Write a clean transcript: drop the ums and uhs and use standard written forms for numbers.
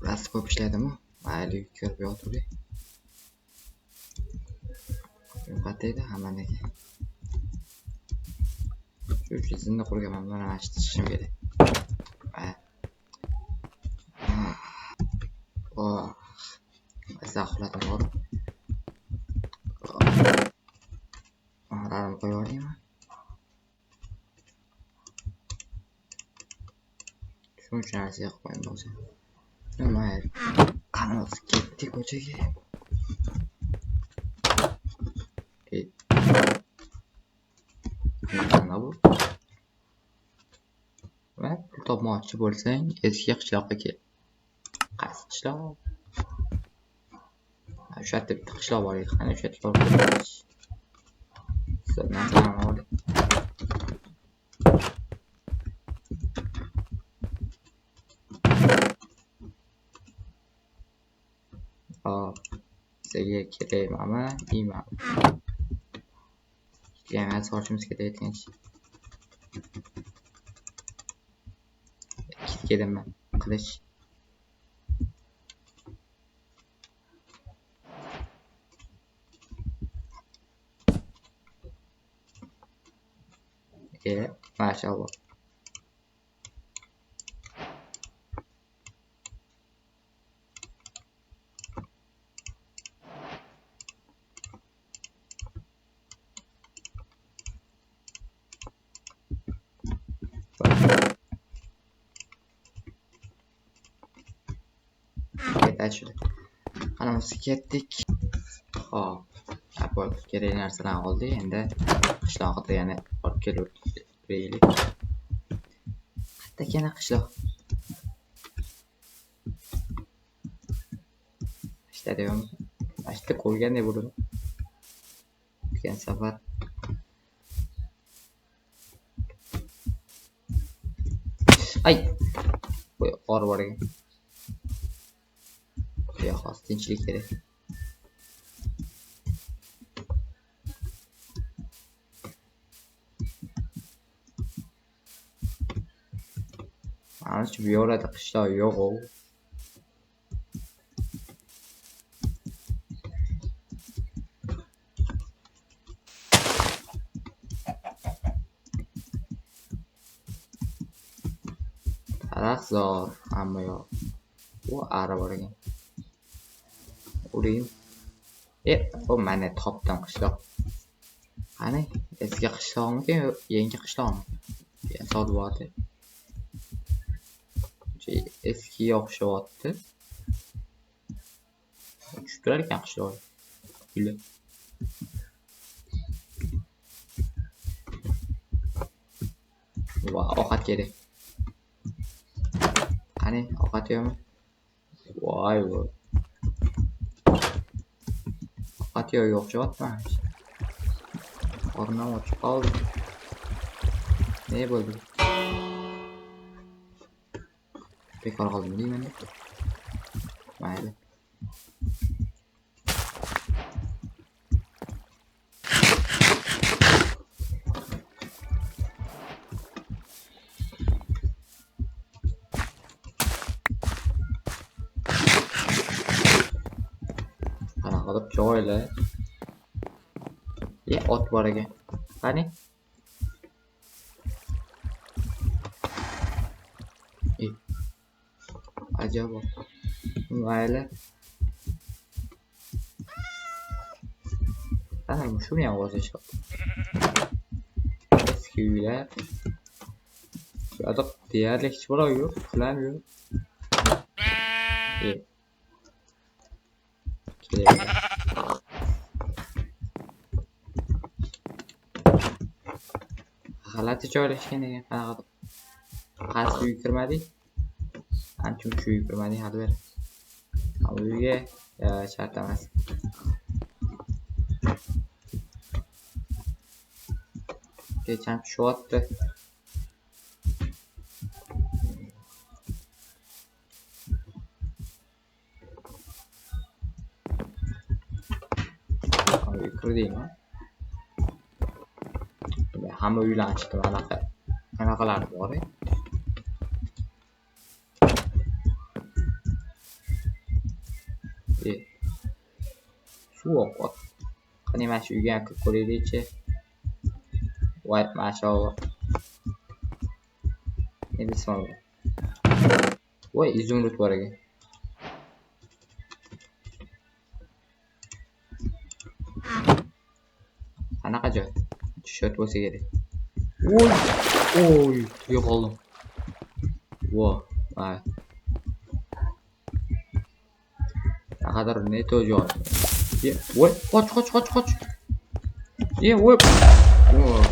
rost ko'p ishladimi? Mayli ko'rib yotuvdik. Yo'qotaydi hammaniga. Shu zinni qurganman, mana chiqishim kerak. Zaxlatim bor. Aram qo'yaymi? Shu narsa qo'yim bo'lsa. Nima? Qanot ketdi ko'chaga. Qana bu? Va pul topmoqchi bo'lsang, eski qishloqqa kel. Qaysi qishloq? O'sha yerda bitta qishloq bor edi. Qani o'sha yerga borib. Sizdan salom oldim. Sizga kerakmi? Deyman. Yana sorchimiz ketayotgan ish. Ketdimmi? Qilish. Maşallah. Şöyle. Anamızı ketdik. Hop. Bu gereği narsalar oldu. Endi qishloqda yana borib kelib hatta yana qishloq. İşte diyorum. İşte ko'rgan ne burada. O'tgan safar. Ay. Bu qor ekan. Ya xos tinchlik kerak. Ana shu yo'lda qishloq yo'q u. Tarafzor hamma yo'q. Bu araba ekan. Urayım. O mana topdim qishloq. Qani eski qishloqmi, yangi qishloqmi? Sodvati. Eski o'xshyapti. Tushib turar ekan qishloq. Guli. Va ovqat kerak. Qani ovqat yo'qmi? Voy voy. Atıyor yok cevap vermiş. Orna açıp aldı. Neye böldü? Bekar kaldım değil mi? Mayli. Alıp şöyle. Ya ot var ekan. Qani? Acaba. Mayli. Qani shuni ham o'zish. Eski uylar. Yo'q, deyarli hech balo yo'q, plan yo'q. G'alati joylashgan ekan qanaqa. Qaysi uyga kirmadik? Anchun shu uyga kirmadik hali bir. Uyga shart emas. Kecham tushyapti. Kirdingmi? Hamma uylarni chiqdim anaqalar bor. suv oqyapti. Qani mana shu uyga ham kirib ko'raylikchi. Voy, mashalloh. Ne desam bu? Voy, izumrud bor ekan. Qanaqa joy? Tushot bo'lsa kerak. Oy, tuya qoldim. Voy, vay. Naqadar neto joy. Voy, qoch. Voy.